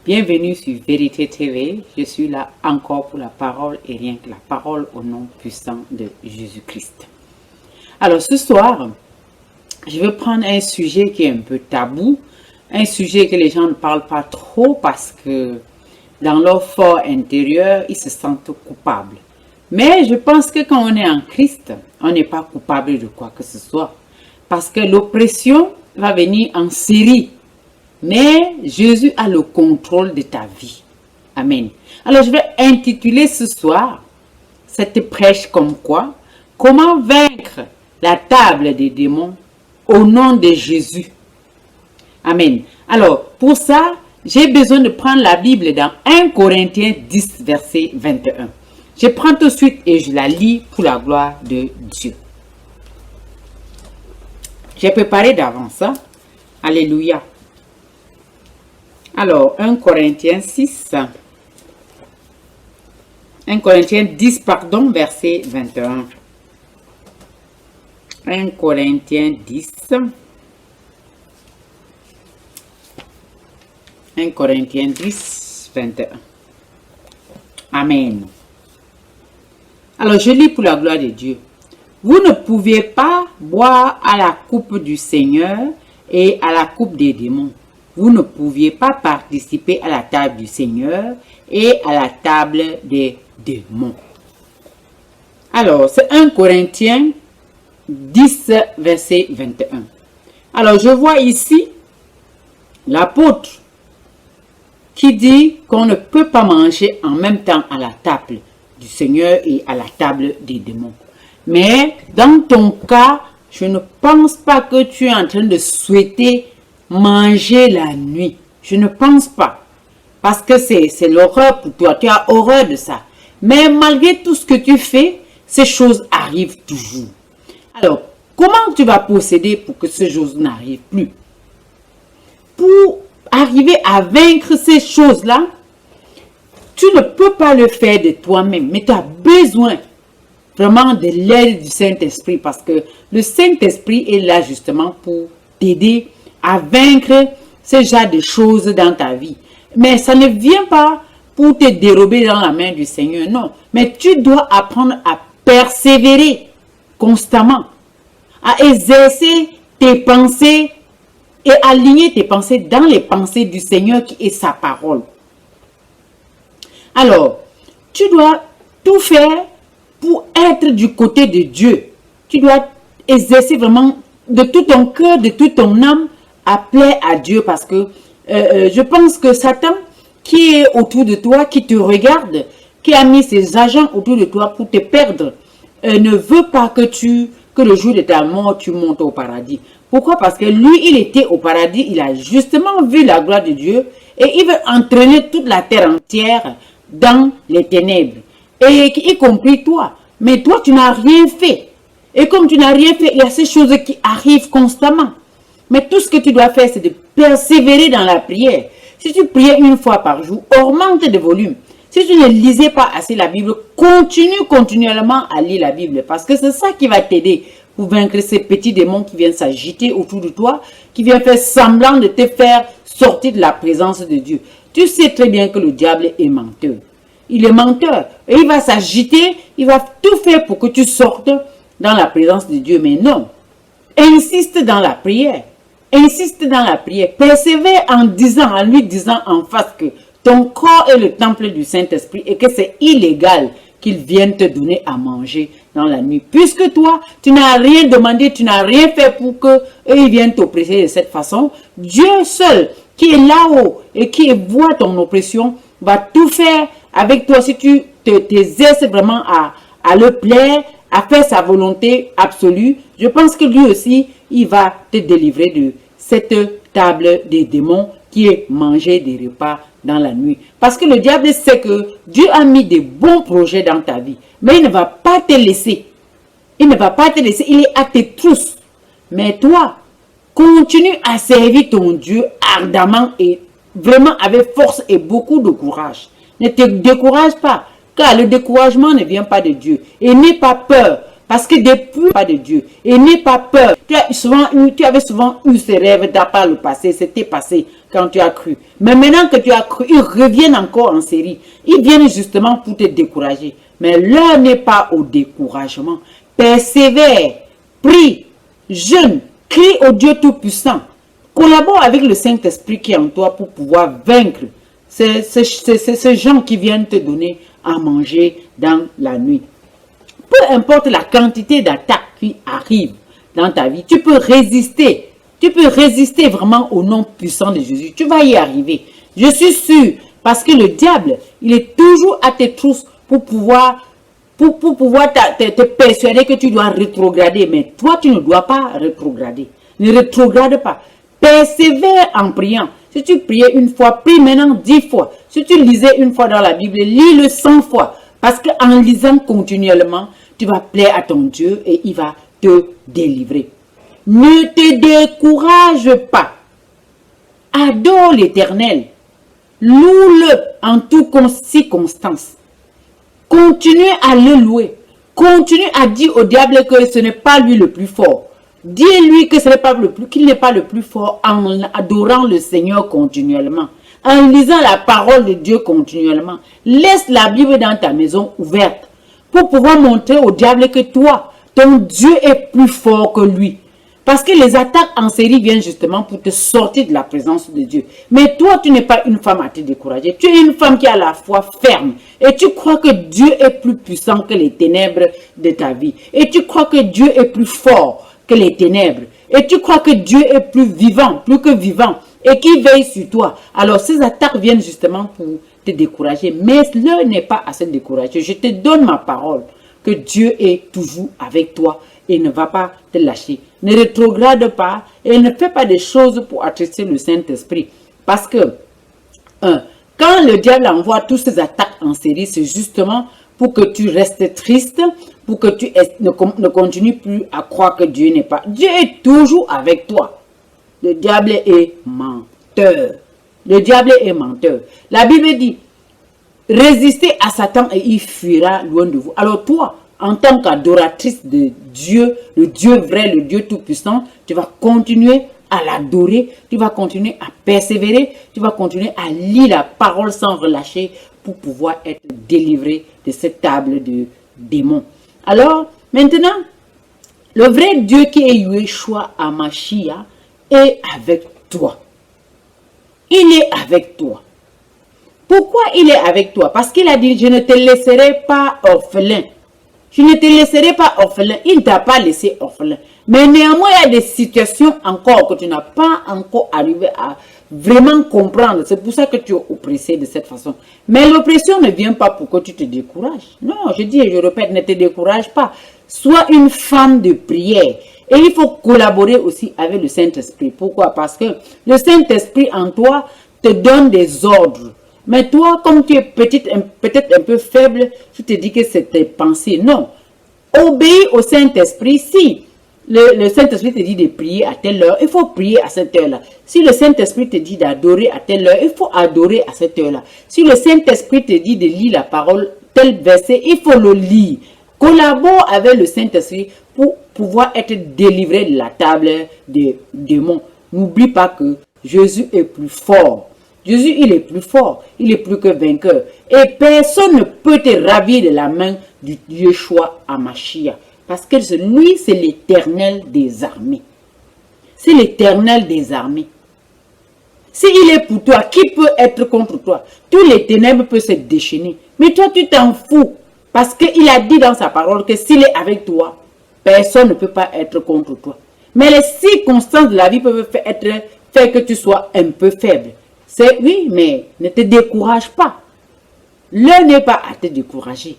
Bienvenue sur Vérité TV. Je suis là encore pour la parole et rien que la parole au nom puissant de Jésus-Christ. Alors ce soir, je vais prendre un sujet qui est un peu tabou, un sujet que les gens ne parlent pas trop parce que dans leur fort intérieur, ils se sentent coupables. Mais je pense que quand on est en Christ, on n'est pas coupable de quoi que ce soit. Parce que l'oppression va venir en série. Mais Jésus a le contrôle de ta vie. Amen. Alors je vais intituler ce soir cette prêche comme quoi? Comment vaincre la table des démons au nom de Jésus. Amen. Alors pour ça, j'ai besoin de prendre la Bible dans 1 Corinthiens 10, verset 21. Je prends tout de suite et je la lis pour la gloire de Dieu. J'ai préparé d'avance ça. Alléluia. Alors, 1 Corinthiens 10, pardon, verset 21. 1 Corinthiens 10. 1 Corinthiens 10, 21. Amen. Alors, je lis pour la gloire de Dieu. Vous ne pouviez pas boire à la coupe du Seigneur et à la coupe des démons. Vous ne pouviez pas participer à la table du Seigneur et à la table des démons. Alors, c'est 1 Corinthiens 10, verset 21. Alors, je vois ici l'apôtre qui dit qu'on ne peut pas manger en même temps à la table du Seigneur et à la table des démons. Mais dans ton cas, je ne pense pas que tu es en train de souhaiter manger la nuit. Je ne pense pas. Parce que c'est l'horreur pour toi. Tu as horreur de ça. Mais malgré tout ce que tu fais, ces choses arrivent toujours. Alors, comment tu vas procéder pour que ces choses n'arrivent plus? Pour arriver à vaincre ces choses-là, tu ne peux pas le faire de toi-même. Mais tu as besoin vraiment de l'aide du Saint-Esprit. Parce que le Saint-Esprit est là justement pour t'aider à vaincre ce genre de choses dans ta vie. Mais ça ne vient pas pour te dérober dans la main du Seigneur, non. Mais tu dois apprendre à persévérer constamment, à exercer tes pensées et aligner tes pensées dans les pensées du Seigneur qui est sa parole. Alors, tu dois tout faire pour être du côté de Dieu. Tu dois exercer vraiment de tout ton cœur, de toute ton âme, à plaire à Dieu parce que je pense que Satan qui est autour de toi, qui te regarde, qui a mis ses agents autour de toi pour te perdre, ne veut pas que le jour de ta mort, tu montes au paradis. Pourquoi? Parce que lui, il était au paradis, il a justement vu la gloire de Dieu et il veut entraîner toute la terre entière dans les ténèbres, et y compris toi. Mais toi, tu n'as rien fait. Et comme tu n'as rien fait, il y a ces choses qui arrivent constamment. Mais tout ce que tu dois faire, c'est de persévérer dans la prière. Si tu priais une fois par jour, augmente de volume. Si tu ne lisais pas assez la Bible, continue continuellement à lire la Bible. Parce que c'est ça qui va t'aider pour vaincre ces petits démons qui viennent s'agiter autour de toi, qui viennent faire semblant de te faire sortir de la présence de Dieu. Tu sais très bien que le diable est menteur. Il est menteur. Et il va s'agiter, il va tout faire pour que tu sortes dans la présence de Dieu. Mais non. Insiste dans la prière. Insiste dans la prière. Persévère en lui disant en face que ton corps est le temple du Saint-Esprit et que c'est illégal qu'il vienne te donner à manger dans la nuit. Puisque toi, tu n'as rien demandé, tu n'as rien fait pour que eux viennent t'oppresser de cette façon. Dieu seul, qui est là-haut et qui voit ton oppression, va tout faire avec toi si tu t'exerces vraiment à le plaire, à faire sa volonté absolue. Je pense que lui aussi, il va te délivrer de cette table des démons qui est manger des repas dans la nuit. Parce que le diable sait que Dieu a mis des bons projets dans ta vie. Mais il ne va pas te laisser. Il ne va pas te laisser. Il est à tes trousses. Mais toi, continue à servir ton Dieu ardemment et vraiment avec force et beaucoup de courage. Ne te décourage pas. Car le découragement ne vient pas de Dieu. Et n'aie pas peur. Parce que depuis, pas de Dieu. Et n'aie pas peur. Tu avais souvent eu ces rêves par le passé. C'était passé. quand tu as cru. Mais maintenant que tu as cru, ils reviennent encore en série. Ils viennent justement pour te décourager. Mais l'heure n'est pas au découragement. Persévère, prie, jeûne, crie au Dieu Tout-Puissant. Collabore avec le Saint-Esprit qui est en toi pour pouvoir vaincre ces gens qui viennent te donner à manger dans la nuit. Peu importe la quantité d'attaques qui arrivent dans ta vie, tu peux résister. Tu peux résister vraiment au nom puissant de Jésus. Tu vas y arriver. Je suis sûr. Parce que le diable, il est toujours à tes trousses pour pouvoir te persuader que tu dois rétrograder. Mais toi, tu ne dois pas rétrograder. Ne rétrograde pas. Persévère en priant. Si tu priais une fois, prie maintenant 10 fois. Si tu lisais une fois dans la Bible, lis-le 100 fois. Parce qu'en lisant continuellement, tu vas plaire à ton Dieu et il va te délivrer. Ne te décourage pas. Adore l'Éternel. Loue-le en toutes circonstances. Continue à le louer. Continue à dire au diable que ce n'est pas lui le plus fort. Dis-lui que qu'il n'est pas le plus fort en adorant le Seigneur continuellement. En lisant la parole de Dieu continuellement. Laisse la Bible dans ta maison ouverte pour pouvoir montrer au diable que toi, ton Dieu est plus fort que lui. Parce que les attaques en série viennent justement pour te sortir de la présence de Dieu. Mais toi, tu n'es pas une femme à te décourager. Tu es une femme qui a la foi ferme. Et tu crois que Dieu est plus puissant que les ténèbres de ta vie. Et tu crois que Dieu est plus fort que les ténèbres. Et tu crois que Dieu est plus vivant, plus que vivant. Et qui veille sur toi. Alors ces attaques viennent justement pour te décourager. Mais l'heure n'est pas à se décourager. Je te donne ma parole que Dieu est toujours avec toi et ne va pas te lâcher. Ne rétrograde pas et ne fais pas des choses pour attrister le Saint-Esprit. Parce que, quand le diable envoie toutes ces attaques en série, c'est justement pour que tu restes triste, pour que tu ne continues plus à croire que Dieu n'est pas. Dieu est toujours avec toi. Le diable est menteur. Le diable est menteur. La Bible dit, résistez à Satan et il fuira loin de vous. Alors toi, en tant qu'adoratrice de Dieu, le Dieu vrai, le Dieu tout-puissant, tu vas continuer à l'adorer, tu vas continuer à persévérer, tu vas continuer à lire la parole sans relâcher pour pouvoir être délivré de cette table de démons. Alors, maintenant, le vrai Dieu qui est Yeshua HaMashiach est avec toi. Il est avec toi. Pourquoi il est avec toi? Parce qu'il a dit, je ne te laisserai pas orphelin. Je ne te laisserai pas orphelin. Il ne t'a pas laissé orphelin. Mais néanmoins, il y a des situations encore que tu n'as pas encore arrivé à vraiment comprendre. C'est pour ça que tu es oppressé de cette façon. Mais l'oppression ne vient pas pour que tu te décourages. Non, je dis et je répète, ne te décourage pas. Sois une femme de prière. Et il faut collaborer aussi avec le Saint-Esprit. Pourquoi? Parce que le Saint-Esprit en toi te donne des ordres. Mais toi, comme tu es peut-être un peu faible, tu te dis que c'est tes pensées. Non. Obéis au Saint-Esprit. Si le Saint-Esprit te dit de prier à telle heure, il faut prier à cette heure-là. Si le Saint-Esprit te dit d'adorer à telle heure, il faut adorer à cette heure-là. Si le Saint-Esprit te dit de lire la parole, tel verset, il faut le lire. Collabore avec le Saint-Esprit pour pouvoir être délivré de la table des démons. N'oublie pas que Jésus est plus fort. Jésus, il est plus fort, il est plus que vainqueur. Et personne ne peut te ravir de la main du Yeshua HaMashiach. Parce que lui, c'est l'Éternel des armées. C'est l'Éternel des armées. S'il est pour toi, qui peut être contre toi? Tous les ténèbres peuvent se déchaîner. Mais toi, tu t'en fous. Parce qu'il a dit dans sa parole que s'il est avec toi, personne ne peut pas être contre toi. Mais les circonstances de la vie peuvent faire que tu sois un peu faible. C'est oui, mais ne te décourage pas. L'heure n'est pas à te décourager.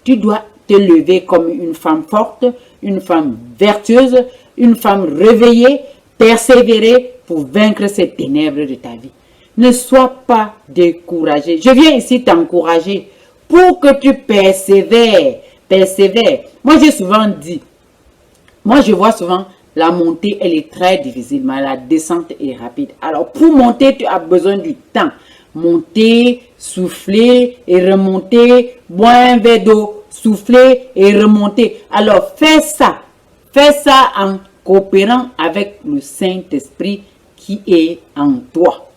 Tu dois te lever comme une femme forte, une femme vertueuse, une femme réveillée, persévérer pour vaincre ces ténèbres de ta vie. Ne sois pas découragé. Je viens ici t'encourager pour que tu persévères. Persévère. Moi, j'ai souvent dit, moi, je vois souvent la montée, elle est très difficile, mais la descente est rapide. Alors, pour monter, tu as besoin du temps. Monter, souffler et remonter, boire un verre d'eau, souffler et remonter. Alors, fais ça. Fais ça en coopérant avec le Saint-Esprit qui est en toi.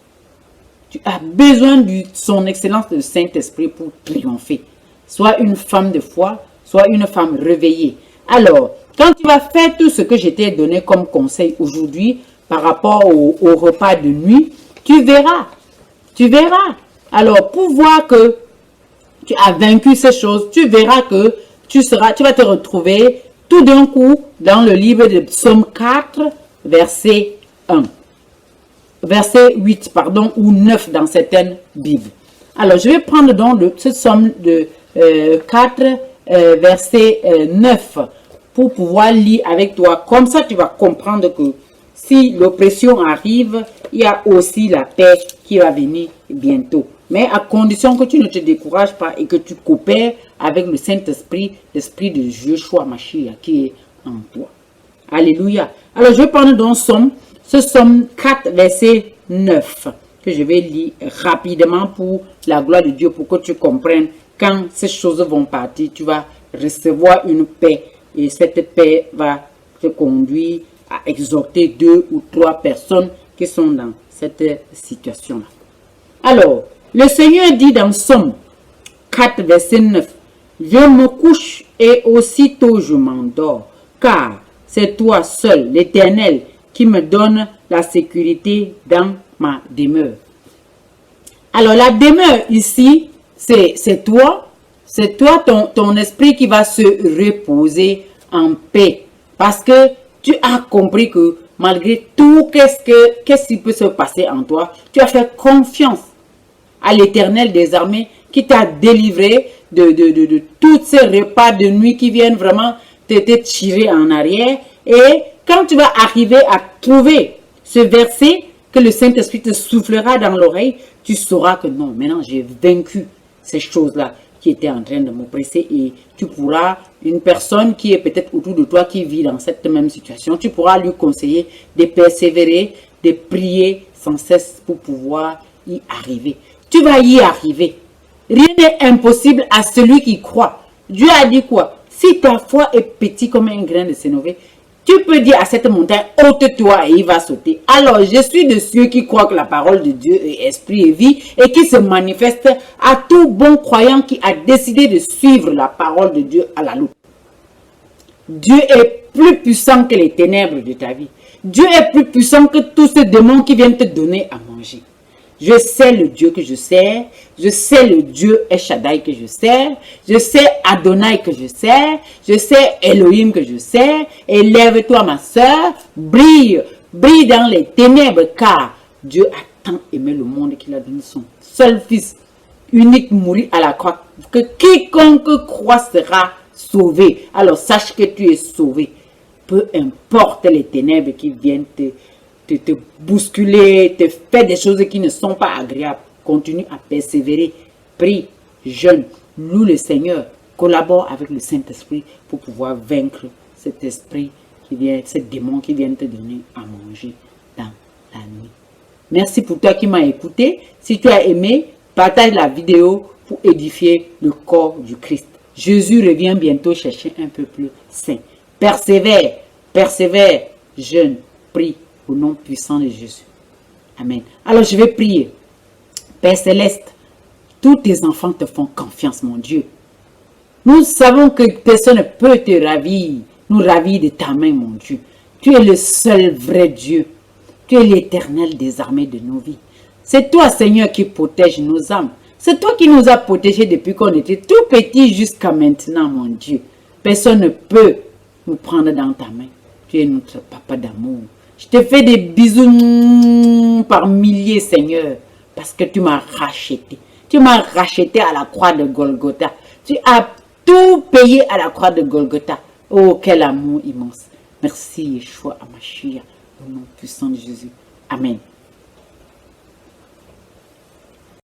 Tu as besoin de son excellence de Saint-Esprit pour triompher. Sois une femme de foi, sois une femme réveillée. Alors, quand tu vas faire tout ce que je t'ai donné comme conseil aujourd'hui par rapport au repas de nuit, tu verras. Tu verras. Alors, pour voir que tu as vaincu ces choses, tu verras que tu vas te retrouver tout d'un coup dans le livre de Psaume 4, verset 1. Verset 8, pardon, ou 9 dans certaines Bibles. Alors, je vais prendre donc ce Psaume de 4, verset 9, pour pouvoir lire avec toi. Comme ça, tu vas comprendre que si l'oppression arrive, il y a aussi la paix qui va venir bientôt. Mais à condition que tu ne te décourages pas et que tu coopères avec le Saint-Esprit, l'Esprit de Joshua Mashiach qui est en toi. Alléluia. Alors, je vais prendre donc ce Psaume 4, verset 9, que je vais lire rapidement pour la gloire de Dieu, pour que tu comprennes quand ces choses vont partir, tu vas recevoir une paix. Et cette paix va te conduire à exhorter 2 ou 3 personnes qui sont dans cette situation-là. Alors, le Seigneur dit dans Psaume 4, verset 9, « Je me couche et aussitôt je m'endors, car c'est toi seul, l'Éternel, qui me donne la sécurité dans ma demeure. » Alors, la demeure ici, c'est toi, ton esprit qui va se reposer en paix. Parce que tu as compris que malgré tout, qu'est-ce qui peut se passer en toi, tu as fait confiance à l'Éternel des armées qui t'a délivré de tous ces repas de nuit qui viennent vraiment te tirer en arrière. Et quand tu vas arriver à trouver ce verset que le Saint-Esprit te soufflera dans l'oreille, tu sauras que non, maintenant j'ai vaincu ces choses-là qui étaient en train de m'oppresser, et tu pourras, une personne qui est peut-être autour de toi qui vit dans cette même situation, tu pourras lui conseiller de persévérer, de prier sans cesse pour pouvoir y arriver. Tu vas y arriver. Rien n'est impossible à celui qui croit. Dieu a dit quoi? Si ta foi est petite comme un grain de sénévé, tu peux dire à cette montagne, ôte-toi et il va sauter. Alors, je suis de ceux qui croient que la parole de Dieu est esprit et vie et qui se manifeste à tout bon croyant qui a décidé de suivre la parole de Dieu à la loupe. Dieu est plus puissant que les ténèbres de ta vie. Dieu est plus puissant que tous ces démons qui viennent te donner à manger. Je sais le Dieu que je sers, je sais le Dieu El Shaddai que je sers, je sais Adonai que je sers, je sais Elohim que je sers. Et lève-toi ma soeur, brille dans les ténèbres, car Dieu a tant aimé le monde qu'il a donné son seul fils unique mourir à la croix, que quiconque croit sera sauvé. Alors sache que tu es sauvé, peu importe les ténèbres qui viennent te bousculer, te faire des choses qui ne sont pas agréables. Continue à persévérer, prie, jeûne, loue le Seigneur, collabore avec le Saint-Esprit pour pouvoir vaincre cet esprit qui vient, ce démon qui vient te donner à manger dans la nuit. Merci pour toi qui m'as écouté. Si tu as aimé, partage la vidéo pour édifier le corps du Christ. Jésus revient bientôt chercher un peu plus saint. Persévère, jeûne, prie au nom puissant de Jésus. Amen. Alors je vais prier. Père Céleste, tous tes enfants te font confiance, mon Dieu. Nous savons que personne ne peut te ravir, nous ravir de ta main, mon Dieu. Tu es le seul vrai Dieu. Tu es l'Éternel des armées de nos vies. C'est toi, Seigneur, qui protège nos âmes. C'est toi qui nous as protégés depuis qu'on était tout petits jusqu'à maintenant, mon Dieu. Personne ne peut nous prendre dans ta main. Tu es notre papa d'amour. Je te fais des bisous par milliers, Seigneur, parce que tu m'as racheté. Tu m'as racheté à la croix de Golgotha. Tu as tout payé à la croix de Golgotha. Oh, quel amour immense. Merci, Yeshua Hamashiach, au nom puissant de Jésus. Amen.